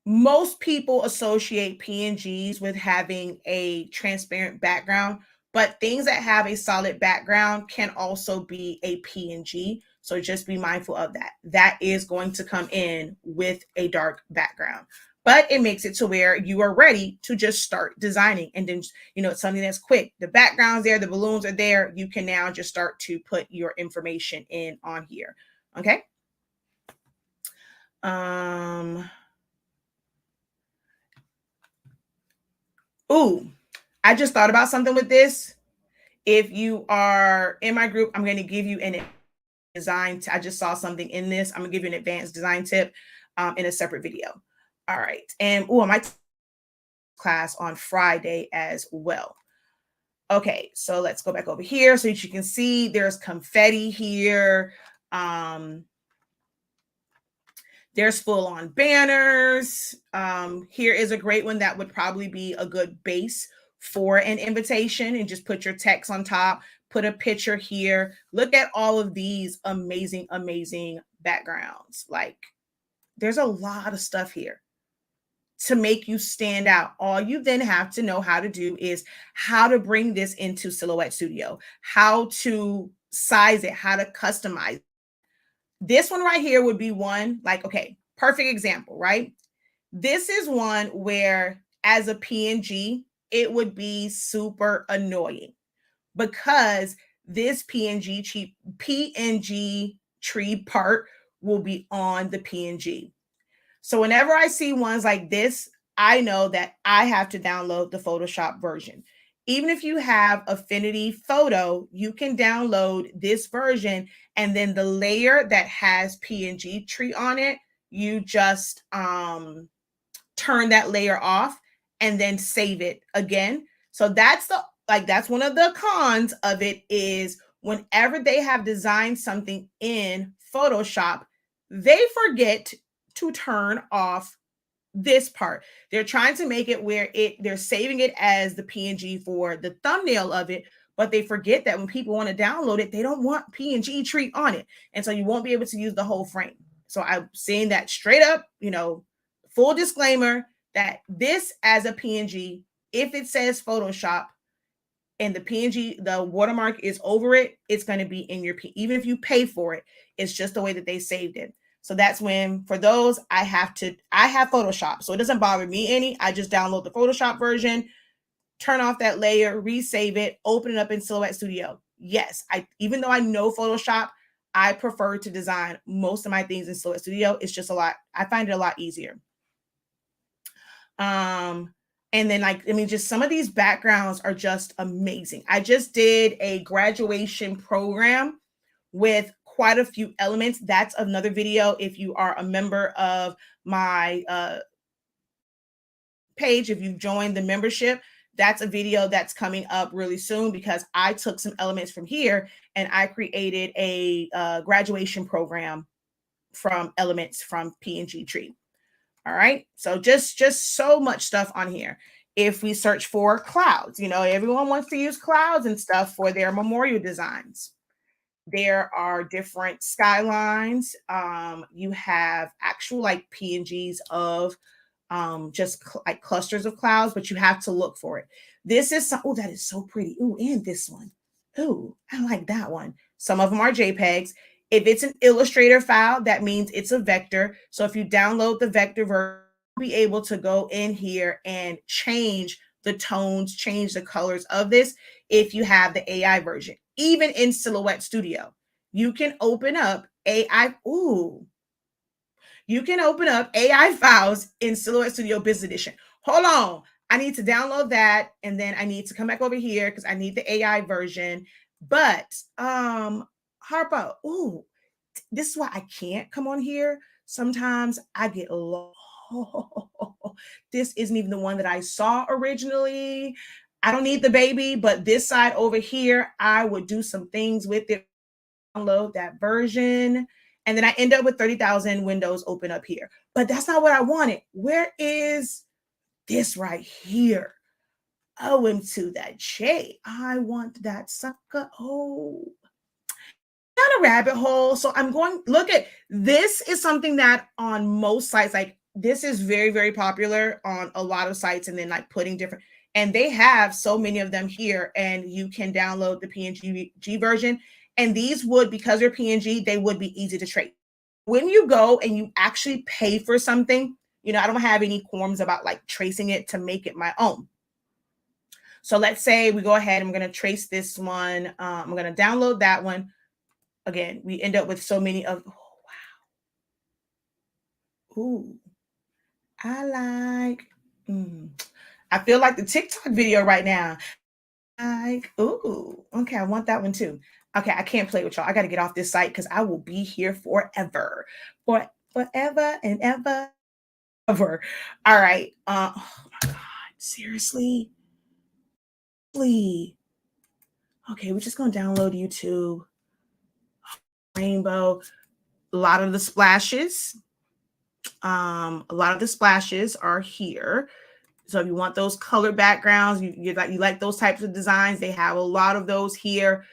Most people associate PNGs with having a transparent background, but things that have a solid background can also be a PNG. So just be mindful of that. That is going to come in with a dark background, but it makes it to where you are ready to just start designing. And then, you know, it's something that's quick. The background's there, the balloons are there. You can now just start to put your information in on here. Okay. Ooh, I just thought about something with this. If you are in my group, I'm going to give you an design. I just saw something in this. I'm going to give you an advanced design tip in a separate video. All right. And my class on Friday as well. Okay, so let's go back over here so that you can see there's confetti here. There's full-on banners. Here is a great one that would probably be a good base for an invitation, and just put your text on top, put a picture here. Look at all of these amazing, amazing backgrounds. Like, there's a lot of stuff here to make you stand out. All you then have to know how to do is how to bring this into Silhouette Studio, how to size it, how to customize. This one right here would be one, like, okay, perfect example, right? This is one where as a PNG, it would be super annoying because this PNG tree part will be on the PNG. So whenever I see ones like this, I know that I have to download the Photoshop version. Even if you have Affinity Photo, you can download this version, and then the layer that has PNG tree on it, you just turn that layer off and then save it again. So that's one of the cons of it, is whenever they have designed something in Photoshop, they forget to turn off this part. They're trying to make it where they're saving it as the PNG for the thumbnail of it, but they forget that when people want to download it, they don't want PNG tree on it. And so you won't be able to use the whole frame. So I'm saying that straight up, full disclaimer that this as a PNG, if it says Photoshop and the PNG, the watermark is over it, it's going to be in your even if you pay for it, it's just the way that they saved it. So that's when, for those, I have Photoshop. So it doesn't bother me any. I just download the Photoshop version, turn off that layer, resave it, open it up in Silhouette Studio. Yes, even though I know Photoshop, I prefer to design most of my things in Silhouette Studio. It's just I find it a lot easier. And then just some of these backgrounds are just amazing. I just did a graduation program with quite a few elements. That's another video. If you are a member of my page, if you've joined the membership, that's a video that's coming up really soon, because I took some elements from here and I created a graduation program from elements from PNG tree. All right. So just so much stuff on here. If we search for clouds, you know, everyone wants to use clouds and stuff for their memorial designs. There are different skylines. You have actual like PNGs of just like clusters of clouds, but you have to look for it. This is oh, that is so pretty. Ooh, and this one. Ooh, I like that one. Some of them are JPEGs. If it's an Illustrator file, that means it's a vector. So if you download the vector version, you'll be able to go in here and change the tones, change the colors of this if you have the AI version. Even in Silhouette Studio, you can open up AI. Ooh, you can open up AI files in Silhouette Studio Business Edition. Hold on. I need to download that, and then I need to come back over here because I need the AI version. But Harpo, ooh, this is why I can't come on here. Sometimes I get lost. This isn't even the one that I saw originally. I don't need the baby, but this side over here, I would do some things with it. Download that version. And then I end up with 30,000 windows open up here. But that's not what I wanted. Where is this right here? OM2 that J. I want that sucker. Oh, down a rabbit hole. So I'm going, look at this is something that on most sites, like this is very, very popular on a lot of sites, and then like putting different, and they have so many of them here, and you can download the PNG version. And these would, because they're PNG, they would be easy to trace. When you go and you actually pay for something, you know, I don't have any qualms about like tracing it to make it my own. So let's say we go ahead, I'm going to trace this one. I'm going to download that one. Again, we end up with so many of, oh, wow. Ooh, I like, I feel like the TikTok video right now. Like, ooh, okay, I want that one too. Okay, I can't play with y'all. I got to get off this site because I will be here forever, forever and ever. All right. Oh my God, seriously? Okay, we're just gonna download YouTube. Rainbow. A lot of the splashes. A lot of the splashes are here. So if you want those color backgrounds, you like those types of designs, they have a lot of those here.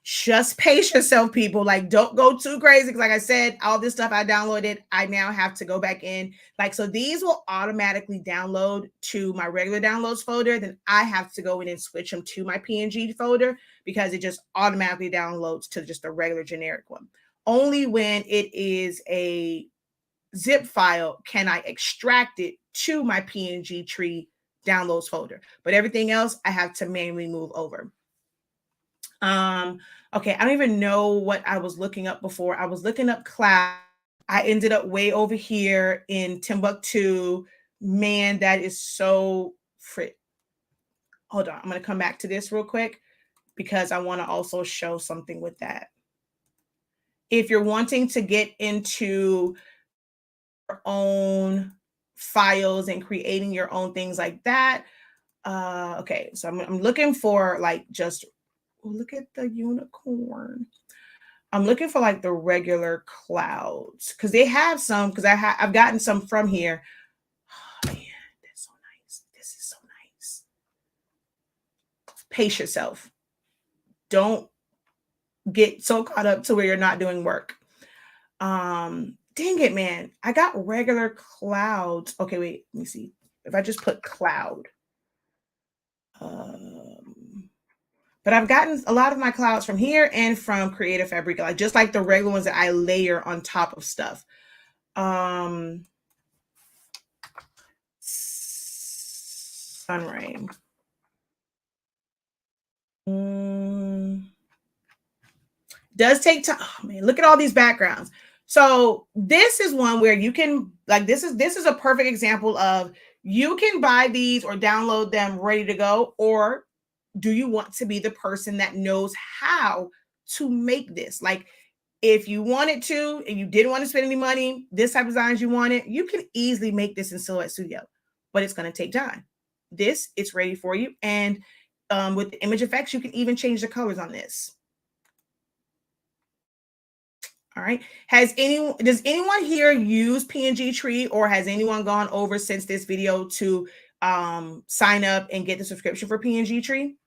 Just pace yourself, people. Like, don't go too crazy. Because like I said, all this stuff I downloaded, I now have to go back in. Like, so these will automatically download to my regular downloads folder. Then I have to go in and switch them to my PNG folder because it just automatically downloads to just a regular generic one. Only when it is a zip file can I extract it to my PNG tree downloads folder. But everything else I have to manually move over. Okay, I don't even know what I was looking up before. I was looking up cloud. I ended up way over here in Timbuktu. Man, that is so frick. Hold on, I'm going to come back to this real quick because I want to also show something with that. If you're wanting to get into your own files and creating your own things like that, okay, so I'm looking for like just, oh, look at the unicorn. I'm looking for like the regular clouds because they have some, because I've gotten some from here. Oh man, that's so nice. This is so nice. Pace yourself. Don't get so caught up to where you're not doing work. Dang it, man. I got regular clouds. Okay, wait, let me see. If I just put cloud. But I've gotten a lot of my clouds from here and from Creative Fabrica, like just like the regular ones that I layer on top of stuff. Sunray. Does take time. Oh man, look at all these backgrounds. So this is one where you can, like, this is a perfect example of you can buy these or download them ready to go, or do you want to be the person that knows how to make this? Like, if you wanted to and you didn't want to spend any money, this type of designs you wanted, you can easily make this in Silhouette Studio, but it's going to take time. This, it's ready for you. And with the image effects, you can even change the colors on this. All right. Does anyone here use PNG Tree, or has anyone gone over since this video to sign up and get the subscription for PNG Tree?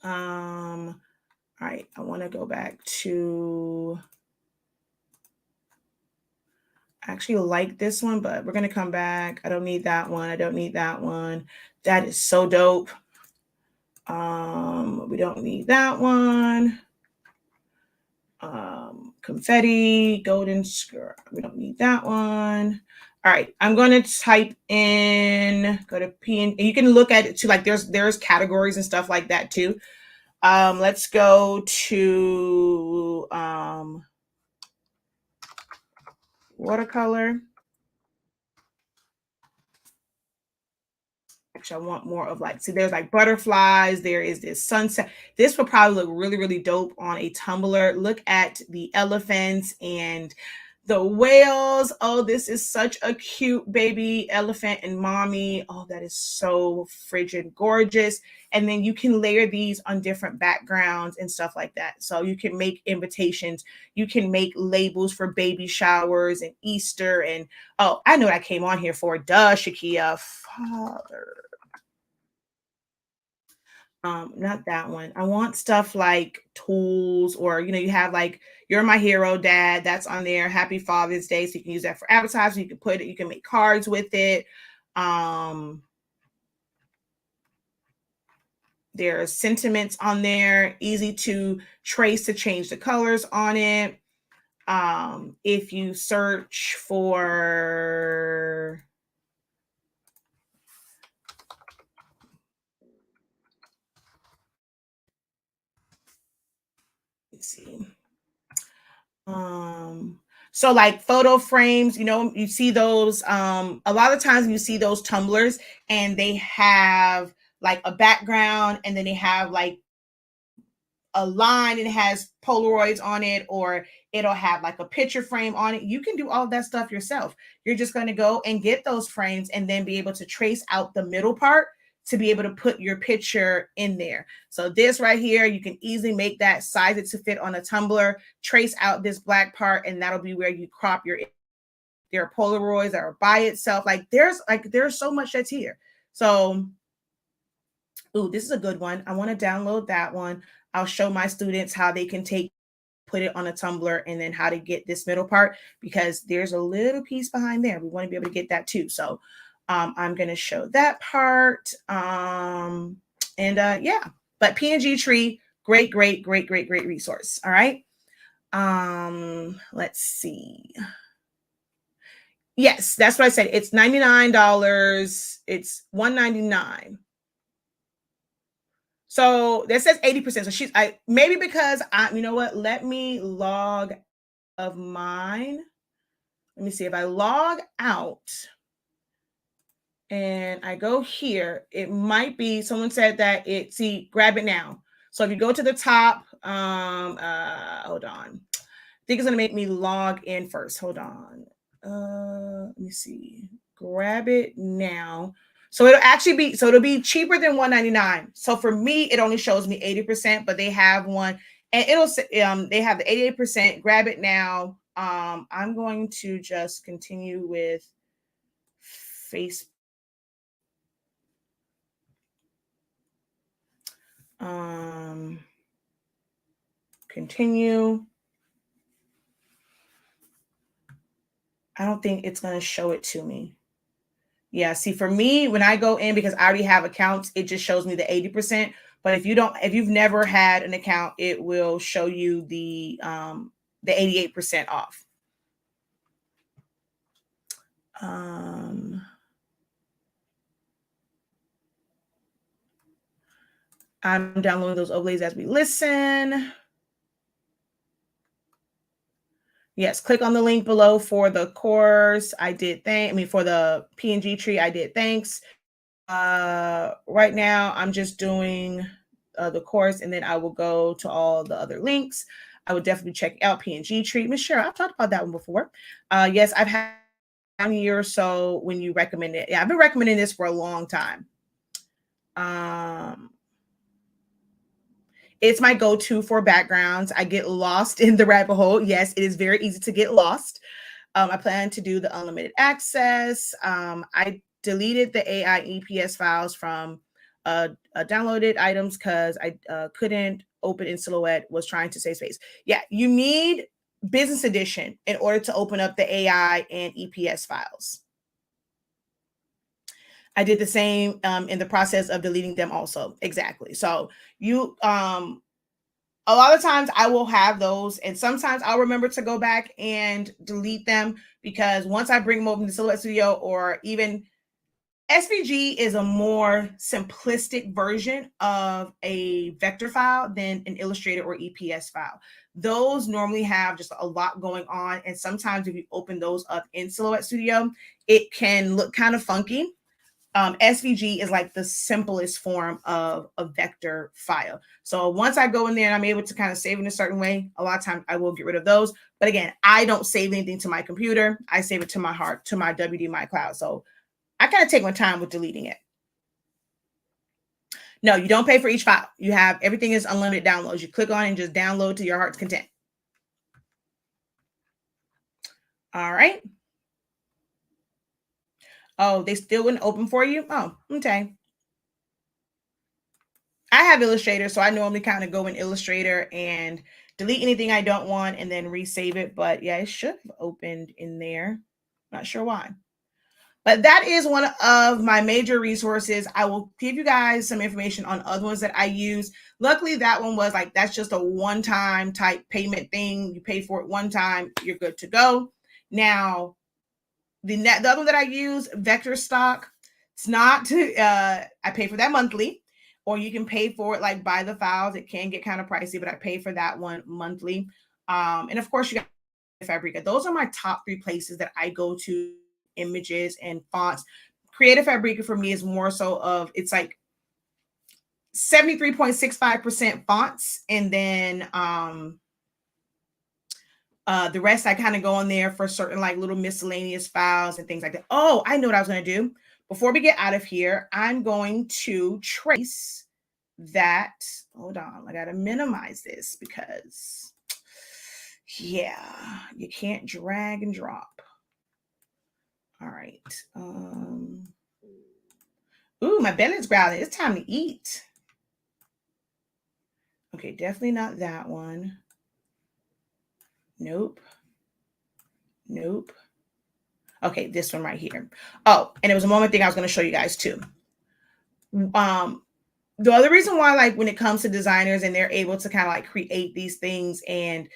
All right, I want to go back to, I actually like this one, but we're going to come back. I don't need that one. I don't need that one. That is so dope. We don't need that one. Confetti, golden skirt. We don't need that one. All right, I'm going to type in, go to PN. You can look at it too. Like there's categories and stuff like that too. Let's go to watercolor. Actually, I want more of like, see, there's like butterflies. There is this sunset. This would probably look really, really dope on a tumbler. Look at the elephants and the whales. Oh, this is such a cute baby elephant and mommy. Oh, that is so frigid gorgeous. And then you can layer these on different backgrounds and stuff like that. So you can make invitations. You can make labels for baby showers and Easter. And oh, I know what I came on here for. Duh, Shakia. Father. Not that one. I want stuff like tools, or you have like You're My Hero, Dad. That's on there. Happy Father's Day. So you can use that for advertising. You can put it, you can make cards with it. There are sentiments on there, easy to trace to change the colors on it. If you search for, let's see. So like photo frames, you see those, a lot of times you see those tumblers and they have like a background, and then they have like a line and it has Polaroids on it, or it'll have like a picture frame on it. You can do all that stuff yourself. You're just going to go and get those frames and then be able to trace out the middle part to be able to put your picture in there. So this right here, you can easily make that, size it to fit on a tumbler, trace out this black part, and that'll be where you crop your, there are Polaroids that are by itself. There's so much that's here. So, ooh, this is a good one. I want to download that one. I'll show my students how they can put it on a tumbler, and then how to get this middle part, because there's a little piece behind there. We want to be able to get that too. So I'm going to show that part. Yeah, but PNG Tree, great resource. All right. Let's see. Yes, that's what I said. It's $99. It's $199. So that says 80%. So maybe because you know what? Let me log of mine. Let me see if I log out and I go here. It might be, someone said that grab it now. So if you go to the top, hold on. I think it's gonna make me log in first. Hold on. Let me see. Grab it now. So it'll be cheaper than $199. So for me, it only shows me 80%, but they have one, and they have the 88%. Grab it now. I'm going to just continue with Facebook. Continue. I don't think it's going to show it to me. Yeah, see, for me, when I go in, because I already have accounts, it just shows me the 80%. But if you've never had an account, it will show you the 88% off. I'm downloading those overlays as we listen. Yes, click on the link below for the course. For the PNG Tree, I did thanks. Right now, I'm just doing the course, and then I will go to all the other links. I would definitely check out PNG Tree. Miss Cheryl, I've talked about that one before. Yes, I've had a year or so when you recommend it. Yeah, I've been recommending this for a long time. It's my go-to for backgrounds. I get lost in the rabbit hole. Yes, it is very easy to get lost. I plan to do the unlimited access. I deleted the AI EPS files from downloaded items because I couldn't open in Silhouette, was trying to save space. Yeah, you need Business Edition in order to open up the AI and EPS files. I did the same in the process of deleting them also. Exactly. So you, a lot of times I will have those, and sometimes I'll remember to go back and delete them, because once I bring them over to Silhouette Studio, or even SVG is a more simplistic version of a vector file than an Illustrator or EPS file. Those normally have just a lot going on, and sometimes if you open those up in Silhouette Studio, it can look kind of funky. SVG is like the simplest form of a vector file. So once I go in there and I'm able to kind of save in a certain way, a lot of times I will get rid of those. But again, I don't save anything to my computer. I save it to my heart, to my WD My Cloud. So I kind of take my time with deleting it. No, you don't pay for each file. You have, everything is unlimited downloads. You click on and just download to your heart's content. All right. Oh, they still wouldn't open for you? Oh, okay. I have Illustrator, so I normally kind of go in Illustrator and delete anything I don't want and then resave it. But yeah, it should have opened in there. Not sure why. But that is one of my major resources. I will give you guys some information on other ones that I use. Luckily, that one was like, that's just a one-time type payment thing. You pay for it one time, you're good to go. Now, the other one that I use, Vector Stock, it's not, I pay for that monthly, or you can pay for it like by the files. It can get kind of pricey, but I pay for that one monthly. And of course, you got Fabrica. Those are my top 3 places that I go to images and fonts. Creative Fabrica for me is more so of, it's like 73.65% fonts, and then the rest I kind of go on there for certain like little miscellaneous files and things like that. Oh, I know what I was going to do. Before we get out of here, I'm going to trace that. Hold on, I got to minimize this because, yeah, you can't drag and drop. All right. Ooh, my belly's growling. It's time to eat. Okay, definitely not that one. Nope. Nope. Okay, this one right here. Oh, and it was a moment thing I was going to show you guys too. The other reason why, like when it comes to designers and they're able to kind of like create these things, and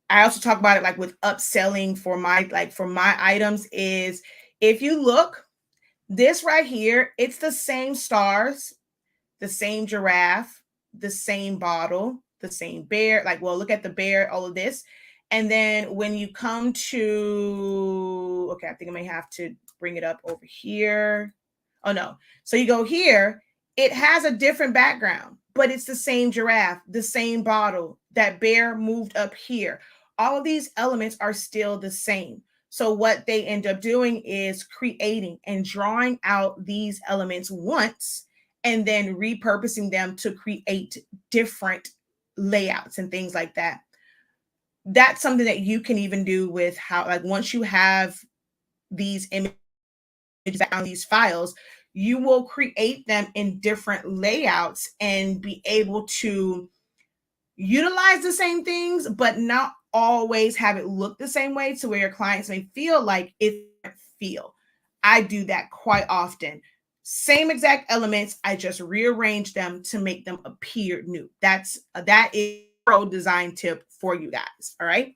I also talk about it like with upselling for my items, is if you look, this right here, it's the same stars, the same giraffe, the same bottle, the same bear. Like, well, look at the bear, all of this. And then when you come to, okay, I think I may have to bring it up over here. Oh no. So you go here, it has a different background, but it's the same giraffe, the same bottle, that bear moved up here. All of these elements are still the same. So what they end up doing is creating and drawing out these elements once, and then repurposing them to create different layouts and things like that. That's something that you can even do with how, like, once you have these images on these files, you will create them in different layouts and be able to utilize the same things, but not always have it look the same way to where your clients may feel like it feel. I do that quite often. Same exact elements, I just rearrange them to make them appear new. That is a pro design tip for you guys. All right.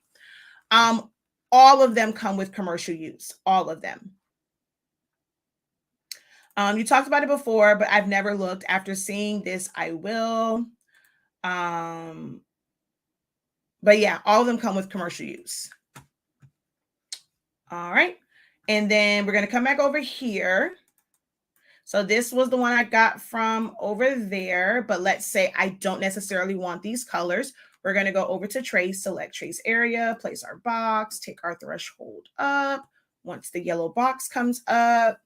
All of them come with commercial use. All of them. You talked about it before, but I've never looked. After seeing this, I will. But yeah, all of them come with commercial use. All right. And then we're going to come back over here. So this was the one I got from over there, but let's say I don't necessarily want these colors. We're going to go over to trace, select trace area, place our box, take our threshold up. Once the yellow box comes up,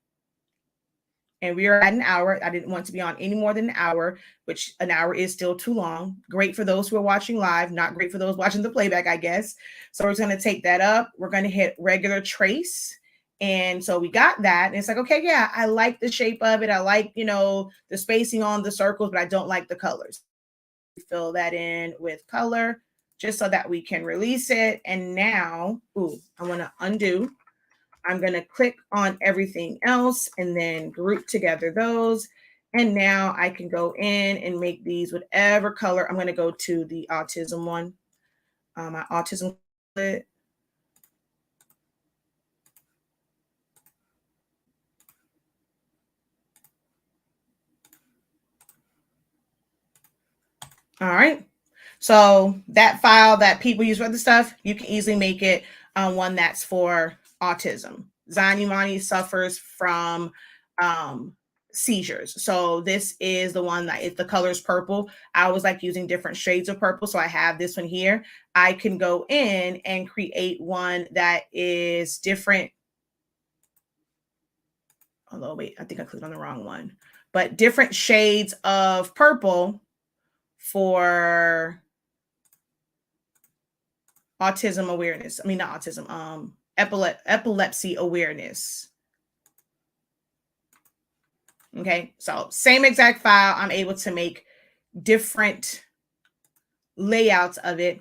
And we are at an hour. I didn't want to be on any more than an hour, which an hour is still too long. Great for those who are watching live, not great for those watching the playback, I guess. So we're going to take that up. We're going to hit regular trace. And so we got that. And it's like, okay, yeah, I like the shape of it. I like, the spacing on the circles, but I don't like the colors. Fill that in with color just so that we can release it. And now, I want to undo. I'm going to click on everything else and then group together those. And now I can go in and make these whatever color. I'm going to go to the autism one. My autism. All right. So that file that people use for other stuff, you can easily make it one that's for autism. Zanimani suffers from seizures. So this is the one that, if the color is purple, I always like using different shades of purple. So I have this one here. I can go in and create one that is different. Although, wait, I think I clicked on the wrong one. But different shades of purple for autism awareness. I mean, not autism, epilepsy awareness. Okay, so same exact file. I'm able to make different layouts of it,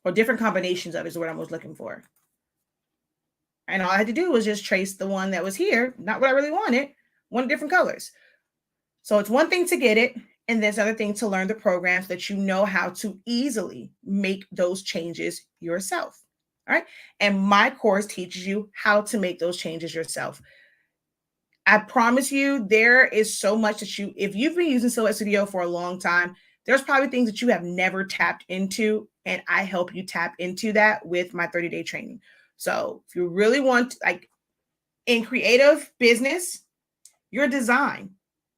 or different combinations of it is what I was looking for. And all I had to do was just trace the one that was here, not what I really wanted, one different colors. So it's one thing to get it, and there's another thing to learn the programs so that you know how to easily make those changes yourself. All right. And my course teaches you how to make those changes yourself. I promise you, there is so much that if you've been using Silhouette Studio for a long time, there's probably things that you have never tapped into, and I help you tap into that with my 30-day training. So if you really want, like in creative business, your design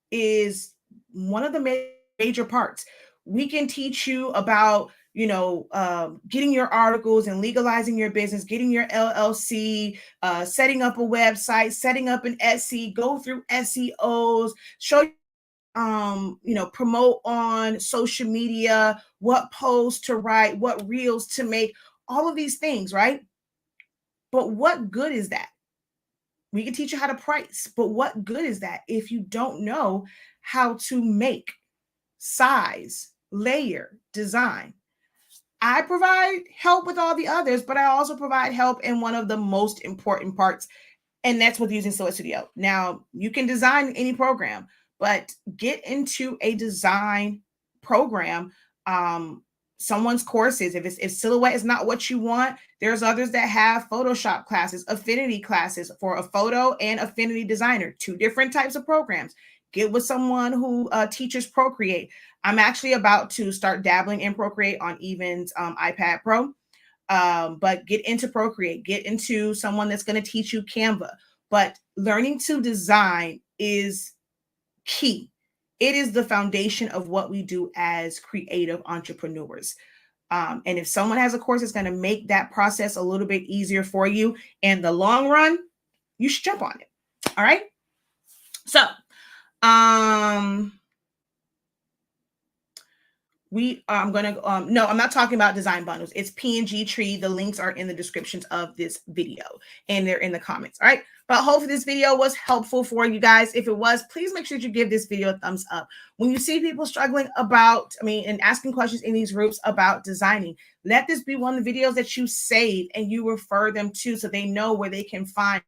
is one of the major parts. We can teach you about, getting your articles and legalizing your business, getting your LLC, setting up a website, setting up an Etsy, go through SEOs, show you, promote on social media, what posts to write, what reels to make, all of these things, right? But what good is that? We can teach you how to price, but what good is that if you don't know how to make, size, layer, design? I provide help with all the others, but I also provide help in one of the most important parts, and that's with using Silhouette Studio. Now, you can design any program, but get into a design program. Someone's courses. If Silhouette is not what you want, there's others that have Photoshop classes, affinity classes for a photo and affinity designer, 2 different types of programs. Get with someone who teaches Procreate. I'm actually about to start dabbling in Procreate on Even's iPad Pro. But get into Procreate, get into someone that's going to teach you Canva. But learning to design is key. It is the foundation of what we do as creative entrepreneurs. And if someone has a course that's going to make that process a little bit easier for you in the long run, you should jump on it. All right. So, I'm going to, no, I'm not talking about design bundles. It's PNG tree. The links are in the descriptions of this video and they're in the comments. All right. But hopefully this video was helpful for you guys. If it was, please make sure that you give this video a thumbs up. When you see people struggling and asking questions in these groups about designing, let this be one of the videos that you save and you refer them to so they know where they can find,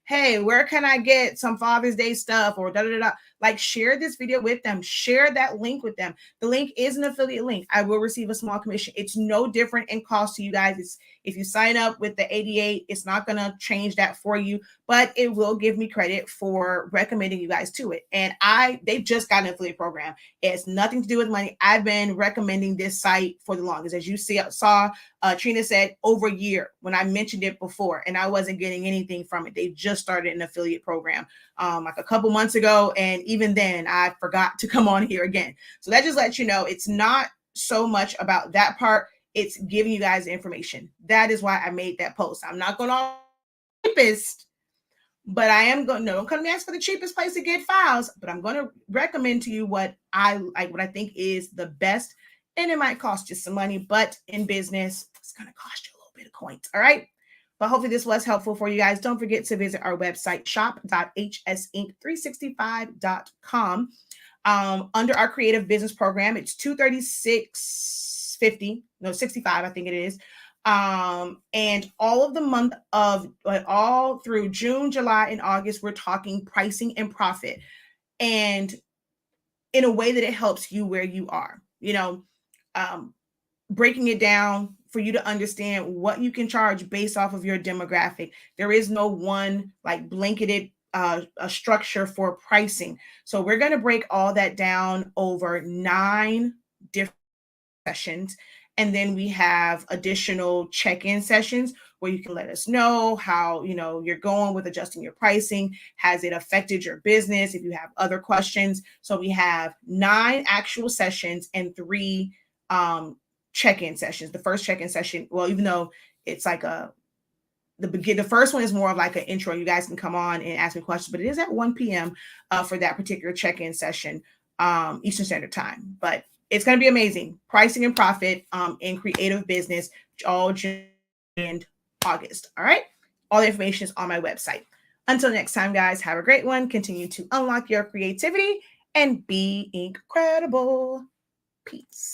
hey, where can I get some Father's Day stuff, or da-da-da-da. Like, share this video with them. Share that link with them. The link is an affiliate link. I will receive a small commission. It's no different in cost to you guys. It's, if you sign up with the 88, it's not going to change that for you, but it will give me credit for recommending you guys to it. And they've just got an affiliate program. It's nothing to do with money. I've been recommending this site for the longest. As you saw, Trina said over a year when I mentioned it before, and I wasn't getting anything from it. They just started an affiliate program like a couple months ago. And even then I forgot to come on here again. So that just lets you know, it's not so much about that part. It's giving you guys information. That is why I made that post. I'm not going to typist, But I am going, no, don't come to me ask for the cheapest place to get files, but I'm going to recommend to you what I like, what I think is the best. And it might cost you some money, but in business, it's going to cost you a little bit of coins. All right. But hopefully this was helpful for you guys. Don't forget to visit our website, shop.hsinc365.com. Under our creative business program, it's $236.50, no, 65, I think it is. And all of the month of all through June, July, and August, we're talking pricing and profit, and in a way that it helps you where you are, breaking it down for you to understand what you can charge based off of your demographic. There is no one like blanketed a structure for pricing. So we're going to break all that down over 9 different sessions. And then we have additional check-in sessions where you can let us know how, you're going with adjusting your pricing. Has it affected your business? If you have other questions. So we have 9 actual sessions and 3 check-in sessions. The first check-in session, well, even though it's like the first one is more of like an intro. You guys can come on and ask me questions, but it is at 1 p.m. For that particular check-in session, Eastern Standard Time. But it's going to be amazing. Pricing and profit in creative business, all June and August. All right. All the information is on my website. Until next time, guys, have a great one. Continue to unlock your creativity and be incredible. Peace.